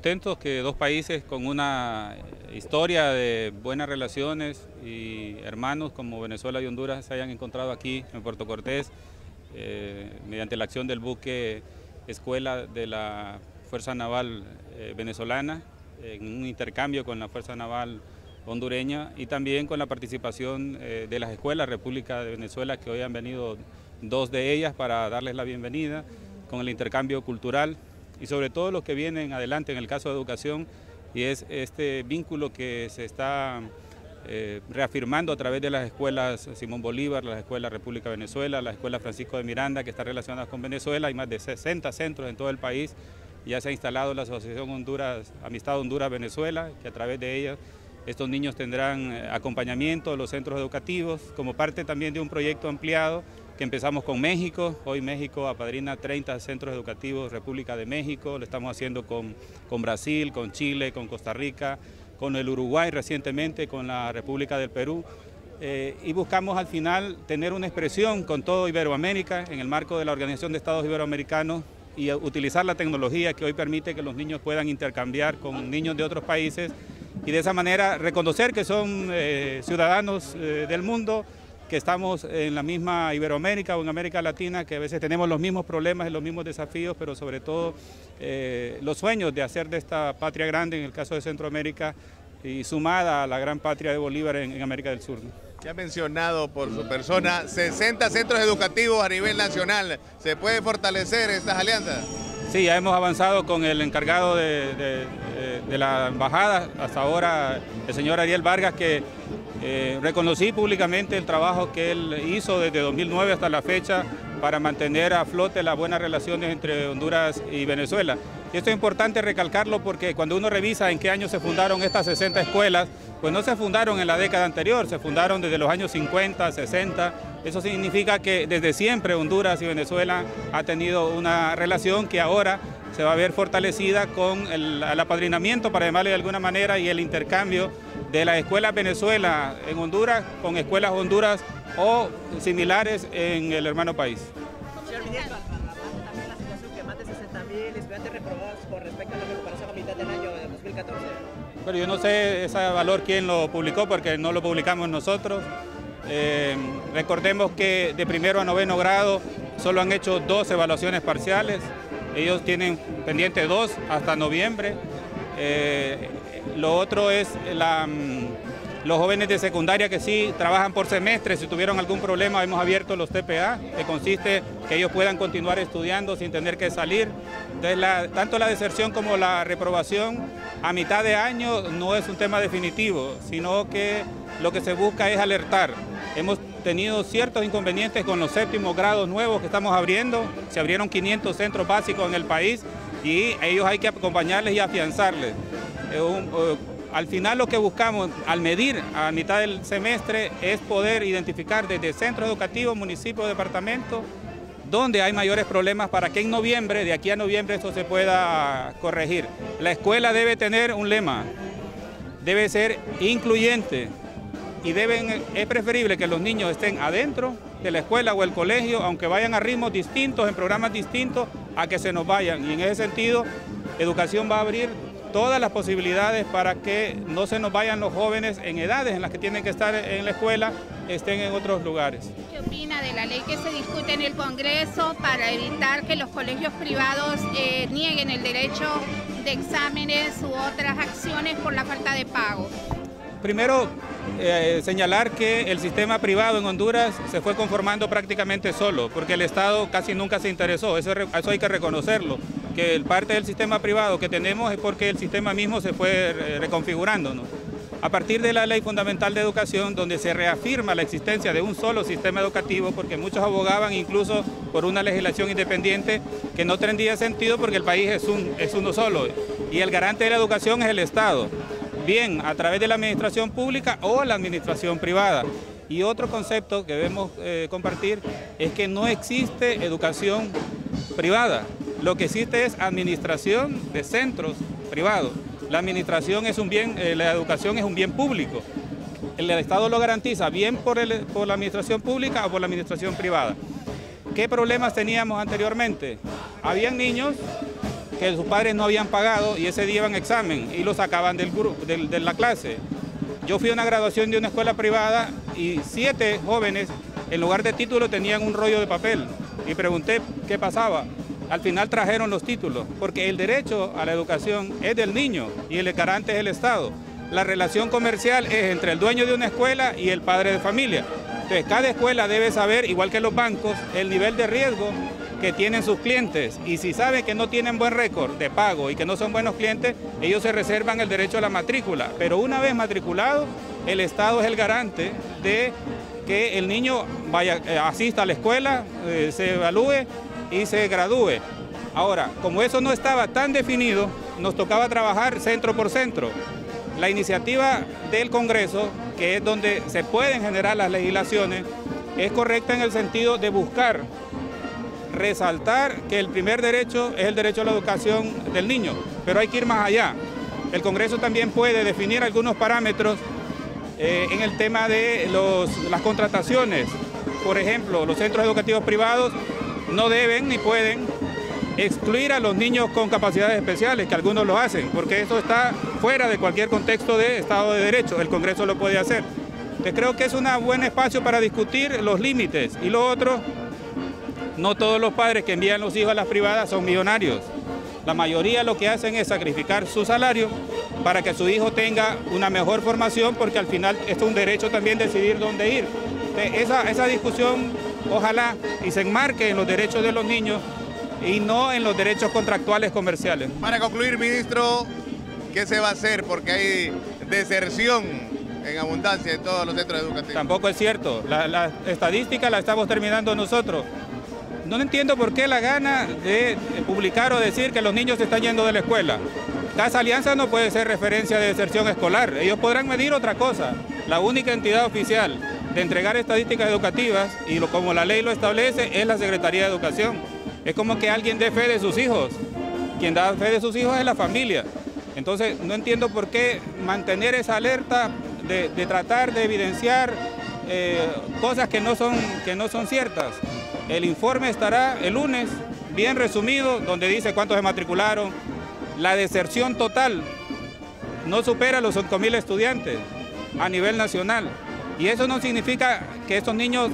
contentos que dos países con una historia de buenas relaciones y hermanos como Venezuela y Honduras se hayan encontrado aquí en Puerto Cortés mediante la acción del buque escuela de la Fuerza Naval venezolana en un intercambio con la Fuerza Naval hondureña y también con la participación de las escuelas República de Venezuela, que hoy han venido dos de ellas para darles la bienvenida con el intercambio cultural y sobre todo los que vienen adelante en el caso de educación, y es este vínculo que se está reafirmando a través de las escuelas Simón Bolívar, las escuelas República de Venezuela, la escuela Francisco de Miranda, que está relacionada con Venezuela. Hay más de 60 centros en todo el país. Ya se ha instalado la Asociación Amistad Honduras-Venezuela, que a través de ella estos niños tendrán acompañamiento en los centros educativos, como parte también de un proyecto ampliado que empezamos con México. Hoy México apadrina 30 centros educativos República de México, lo estamos haciendo con Brasil, con Chile, con Costa Rica, con el Uruguay recientemente, con la República del Perú, y buscamos al final tener una expresión con todo Iberoamérica en el marco de la Organización de Estados Iberoamericanos y utilizar la tecnología que hoy permite que los niños puedan intercambiar con niños de otros países y de esa manera reconocer que son ciudadanos del mundo, que estamos en la misma Iberoamérica o en América Latina, que a veces tenemos los mismos problemas y los mismos desafíos, pero sobre todo los sueños de hacer de esta patria grande, en el caso de Centroamérica, y sumada a la gran patria de Bolívar en América del Sur. Ya ha mencionado por su persona 60 centros educativos a nivel nacional. ¿Se puede fortalecer estas alianzas? Sí, ya hemos avanzado con el encargado de la embajada, hasta ahora el señor Ariel Vargas, que reconocí públicamente el trabajo que él hizo desde 2009 hasta la fecha para mantener a flote las buenas relaciones entre Honduras y Venezuela. Y esto es importante recalcarlo porque cuando uno revisa en qué año se fundaron estas 60 escuelas, pues no se fundaron en la década anterior, se fundaron desde los años 50, 60. Eso significa que desde siempre Honduras y Venezuela ha tenido una relación que ahora se va a ver fortalecida con el apadrinamiento, para llamarle de alguna manera, y el intercambio de las escuelas Venezuela en Honduras con escuelas Honduras o similares en el hermano país. Señor ministro, también la situación que más de 60.000 estudiantes reprobados con respecto a la recuperación a mitad del año de 2014. Bueno, yo no sé ese valor quién lo publicó, porque no lo publicamos nosotros. Recordemos que de primero a noveno grado solo han hecho 2 evaluaciones parciales. Ellos tienen pendiente 2 hasta noviembre. Lo otro es los jóvenes de secundaria que sí trabajan por semestre. Si tuvieron algún problema, hemos abierto los TPA, que consiste que ellos puedan continuar estudiando sin tener que salir. Entonces, tanto la deserción como la reprobación a mitad de año no es un tema definitivo, sino que lo que se busca es alertar. Hemos tenido ciertos inconvenientes con los séptimos grados nuevos que estamos abriendo. Se abrieron 500 centros básicos en el país y a ellos hay que acompañarles y afianzarles. Al final lo que buscamos al medir a mitad del semestre es poder identificar desde centros educativos, municipios, departamentos, donde hay mayores problemas para que en noviembre, de aquí a noviembre, esto se pueda corregir. La escuela debe tener un lema, debe ser incluyente y es preferible que los niños estén adentro de la escuela o el colegio, aunque vayan a ritmos distintos, en programas distintos, a que se nos vayan. Y en ese sentido, educación va a abrir todas las posibilidades para que no se nos vayan los jóvenes en edades en las que tienen que estar en la escuela, estén en otros lugares. ¿Qué opina de la ley que se discute en el Congreso para evitar que los colegios privados nieguen el derecho de exámenes u otras acciones por la falta de pago? Primero, señalar que el sistema privado en Honduras se fue conformando prácticamente solo, porque el Estado casi nunca se interesó, eso hay que reconocerlo, que parte del sistema privado que tenemos es porque el sistema mismo se fue reconfigurando, ¿no? A partir de la Ley Fundamental de Educación, donde se reafirma la existencia de un solo sistema educativo, porque muchos abogaban incluso por una legislación independiente que no tendría sentido porque el país es uno solo y el garante de la educación es el Estado, bien a través de la administración pública o la administración privada. Y otro concepto que debemos compartir es que no existe educación privada, lo que existe es administración de centros privados. La administración es un bien, la educación es un bien público. El Estado lo garantiza bien por la administración pública o por la administración privada. ¿Qué problemas teníamos anteriormente? Habían niños que sus padres no habían pagado y ese día iban a examen y lo sacaban del grupo, de la clase. Yo fui a una graduación de una escuela privada y 7 jóvenes en lugar de título tenían un rollo de papel y pregunté qué pasaba. Al final trajeron los títulos, porque el derecho a la educación es del niño y el garante es el Estado. La relación comercial es entre el dueño de una escuela y el padre de familia. Entonces, cada escuela debe saber, igual que los bancos, el nivel de riesgo que tienen sus clientes. Y si saben que no tienen buen récord de pago y que no son buenos clientes, ellos se reservan el derecho a la matrícula. Pero una vez matriculado, el Estado es el garante de que el niño asista a la escuela, se evalúe y se gradúe. Ahora, como eso no estaba tan definido, nos tocaba trabajar centro por centro. La iniciativa del Congreso, que es donde se pueden generar las legislaciones, es correcta en el sentido de buscar resaltar que el primer derecho es el derecho a la educación del niño, pero hay que ir más allá. El Congreso también puede definir algunos parámetros en el tema de las contrataciones. Por ejemplo, los centros educativos privados no deben ni pueden excluir a los niños con capacidades especiales, que algunos lo hacen, porque eso está fuera de cualquier contexto de Estado de Derecho. El Congreso lo puede hacer. Entonces, creo que es un buen espacio para discutir los límites. Y lo otro, no todos los padres que envían los hijos a las privadas son millonarios. La mayoría lo que hacen es sacrificar su salario para que su hijo tenga una mejor formación, porque al final es un derecho también decidir dónde ir. Esa discusión ojalá y se enmarque en los derechos de los niños y no en los derechos contractuales comerciales. Para concluir, ministro, ¿qué se va a hacer? Porque hay deserción en abundancia en todos los centros educativos. Tampoco es cierto. La estadística la estamos terminando nosotros. No entiendo por qué la gana de publicar o decir que los niños se están yendo de la escuela. Casa Alianza no puede ser referencia de deserción escolar. Ellos podrán medir otra cosa. La única entidad oficial de entregar estadísticas educativas, y como la ley lo establece, es la Secretaría de Educación. Es como que alguien dé fe de sus hijos. Quien da fe de sus hijos es la familia. Entonces, no entiendo por qué mantener esa alerta de tratar de evidenciar cosas que no son ciertas. El informe estará el lunes, bien resumido, donde dice cuántos se matricularon. La deserción total no supera los 5.000 estudiantes a nivel nacional. Y eso no significa que estos niños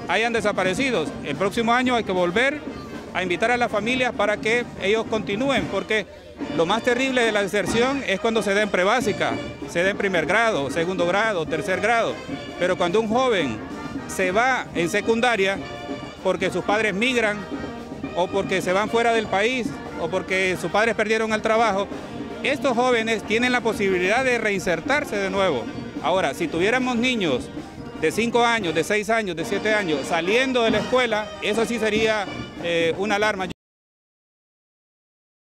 hayan desaparecido. El próximo año hay que volver a invitar a las familias para que ellos continúen, porque lo más terrible de la deserción es cuando se da en prebásica, se da en primer grado, segundo grado, tercer grado. Pero cuando un joven se va en secundaria porque sus padres migran o porque se van fuera del país o porque sus padres perdieron el trabajo, estos jóvenes tienen la posibilidad de reinsertarse de nuevo. Ahora, si tuviéramos niños de 5 años, de 6 años, de 7 años saliendo de la escuela, eso sí sería una alarma.